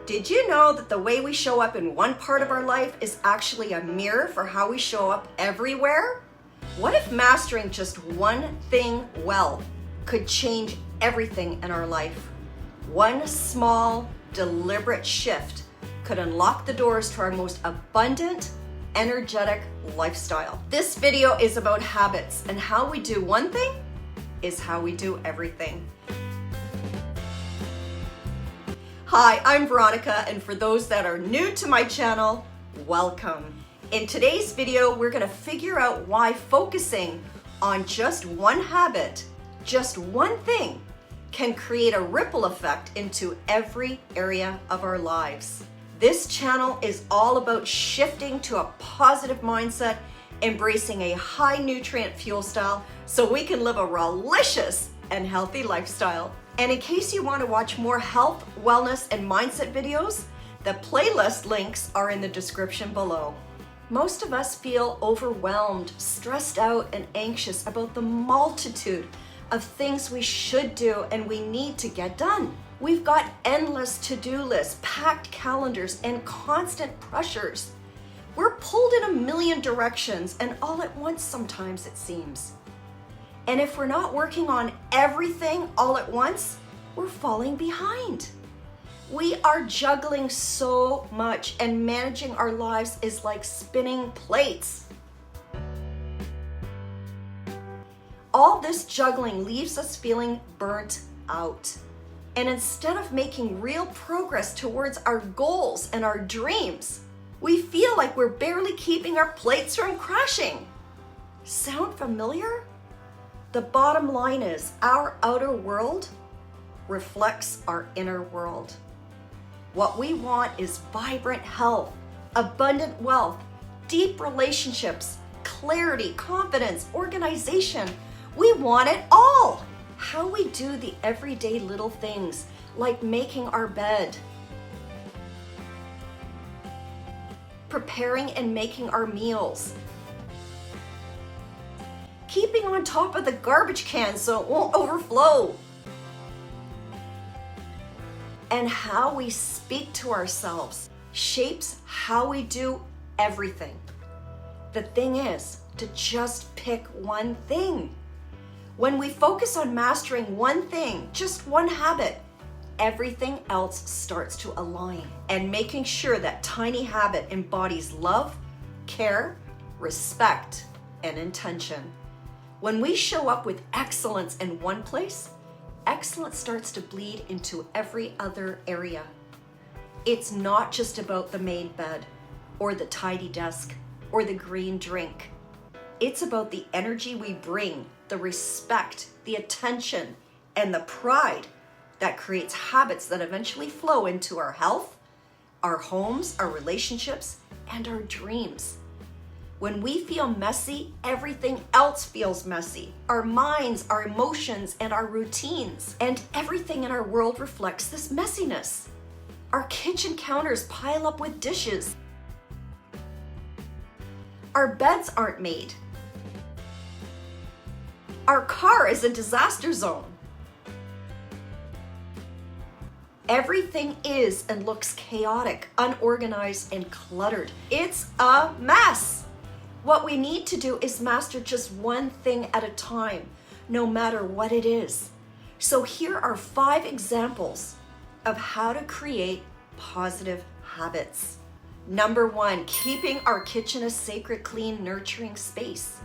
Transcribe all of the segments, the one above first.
Did you know that the way we show up in one part of our life is actually a mirror for how we show up everywhere? What if mastering just one thing well could change everything in our life? One small, deliberate shift could unlock the doors to our most abundant, energetic lifestyle. This video is about habits, and how we do one thing is how we do everything. Hi, I'm Veronica, and for those that are new to my channel, welcome. In today's video, we're gonna figure out why focusing on just one habit, just one thing, can create a ripple effect into every area of our lives. This channel is all about shifting to a positive mindset, embracing a high nutrient fuel style so we can live a relicious and healthy lifestyle. And in case you want to watch more health, wellness, and mindset videos, the playlist links are in the description below. Most of us feel overwhelmed, stressed out, and anxious about the multitude of things we should do and we need to get done. We've got endless to-do lists, packed calendars, and constant pressures. We're pulled in a million directions and all at once sometimes, it seems. And if we're not working on everything all at once, we're falling behind. We are juggling so much, and managing our lives is like spinning plates. All this juggling leaves us feeling burnt out. And instead of making real progress towards our goals and our dreams, we feel like we're barely keeping our plates from crashing. Sound familiar? The bottom line is, our outer world reflects our inner world. What we want is vibrant health, abundant wealth, deep relationships, clarity, confidence, organization. We want it all. How we do the everyday little things, like making our bed, preparing and making our meals, keeping on top of the garbage can so it won't overflow, and how we speak to ourselves shapes how we do everything. The thing is to just pick one thing. When we focus on mastering one thing, just one habit, everything else starts to align. And making sure that tiny habit embodies love, care, respect, and intention. When we show up with excellence in one place, excellence starts to bleed into every other area. It's not just about the made bed, or the tidy desk, or the green drink. It's about the energy we bring, the respect, the attention, and the pride that creates habits that eventually flow into our health, our homes, our relationships, and our dreams. When we feel messy, everything else feels messy. Our minds, our emotions, and our routines. And everything in our world reflects this messiness. Our kitchen counters pile up with dishes. Our beds aren't made. Our car is a disaster zone. Everything is and looks chaotic, unorganized, and cluttered. It's a mess. What we need to do is master just one thing at a time, no matter what it is. So here are 5 examples of how to create positive habits. Number 1, keeping our kitchen a sacred, clean, nurturing space.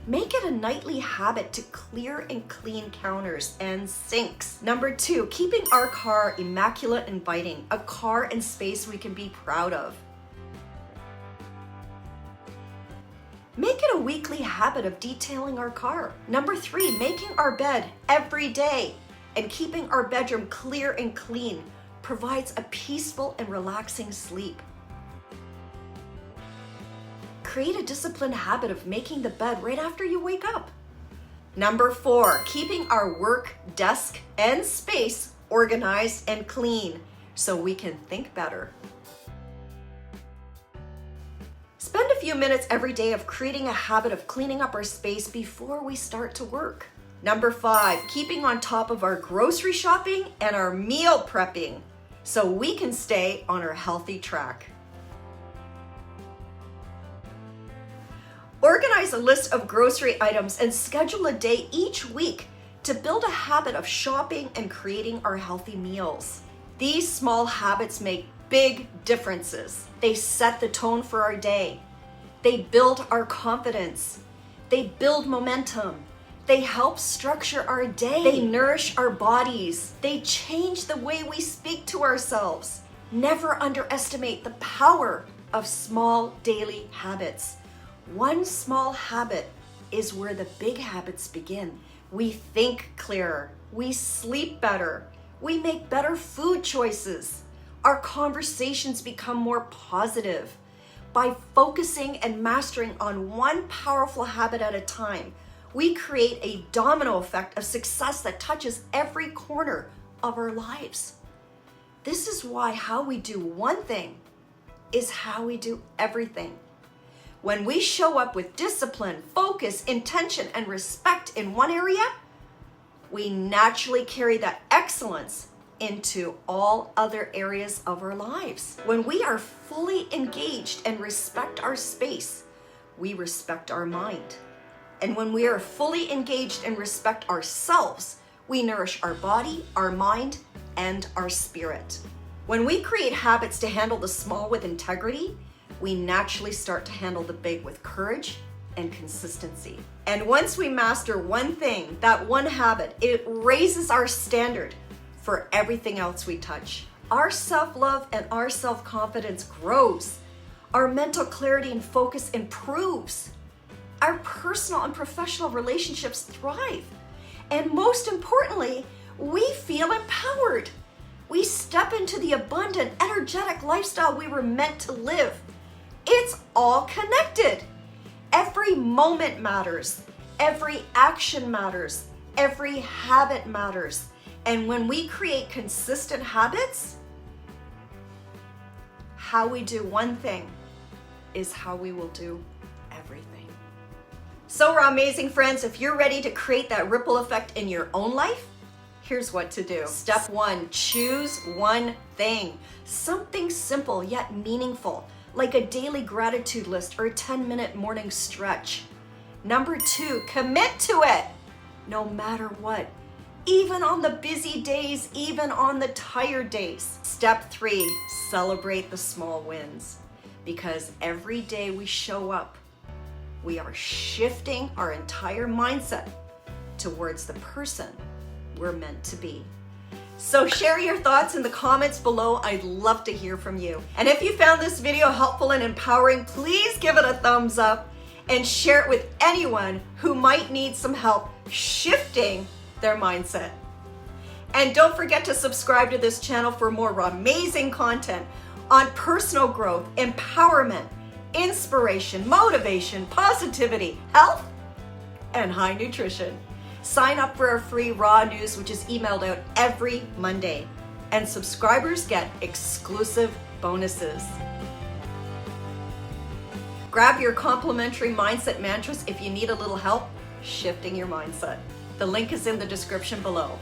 Make it a nightly habit to clear and clean counters and sinks. Number 2, keeping our car immaculate, inviting, a car and space we can be proud of. Make it a weekly habit of detailing our car. Number 3, making our bed every day and keeping our bedroom clear and clean provides a peaceful and relaxing sleep. Create a disciplined habit of making the bed right after you wake up. Number 4, keeping our work, desk, and space organized and clean so we can think better. Spend a few minutes every day of creating a habit of cleaning up our space before we start to work. Number 5, keeping on top of our grocery shopping and our meal prepping so we can stay on our healthy track. Organize a list of grocery items and schedule a day each week to build a habit of shopping and creating our healthy meals. These small habits make big differences. They set the tone for our day. They build our confidence. They build momentum. They help structure our day. They nourish our bodies. They change the way we speak to ourselves. Never underestimate the power of small daily habits. One small habit is where the big habits begin. We think clearer. We sleep better. We make better food choices. Our conversations become more positive. By focusing and mastering on one powerful habit at a time, we create a domino effect of success that touches every corner of our lives. This is why how we do one thing is how we do everything. When we show up with discipline, focus, intention, and respect in one area, we naturally carry that excellence into all other areas of our lives. When we are fully engaged and respect our space, we respect our mind. And when we are fully engaged and respect ourselves, we nourish our body, our mind, and our spirit. When we create habits to handle the small with integrity, we naturally start to handle the big with courage and consistency. And once we master one thing, that one habit, it raises our standard for everything else we touch. Our self-love and our self-confidence grows. Our mental clarity and focus improves. Our personal and professional relationships thrive. And most importantly, we feel empowered. We step into the abundant, energetic lifestyle we were meant to live. It's all connected. Every moment matters. Every action matters. Every habit matters. And when we create consistent habits, how we do one thing is how we will do everything. So RAWmazing friends, if you're ready to create that ripple effect in your own life, here's what to do. Step 1, choose one thing. Something simple yet meaningful, like a daily gratitude list or a 10-minute morning stretch. Number 2, commit to it, no matter what. Even on the busy days, even on the tired days. Step 3, celebrate the small wins. Because every day we show up, we are shifting our entire mindset towards the person we're meant to be. So share your thoughts in the comments below. I'd love to hear from you. And if you found this video helpful and empowering, please give it a thumbs up and share it with anyone who might need some help shifting their mindset. And don't forget to subscribe to this channel for more RAWmazing content on personal growth, empowerment, inspiration, motivation, positivity, health, and high nutrition. Sign up for our free Raw news, which is emailed out every Monday. And subscribers get exclusive bonuses. Grab your complimentary mindset mantras if you need a little help shifting your mindset. The link is in the description below.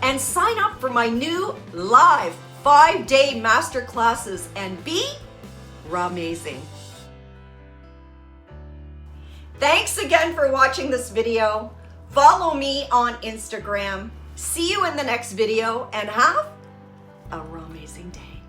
And sign up for my new live 5-day masterclasses and be RAWmazing. Thanks again for watching this video. Follow me on Instagram. See you in the next video and have a RAWmazing day.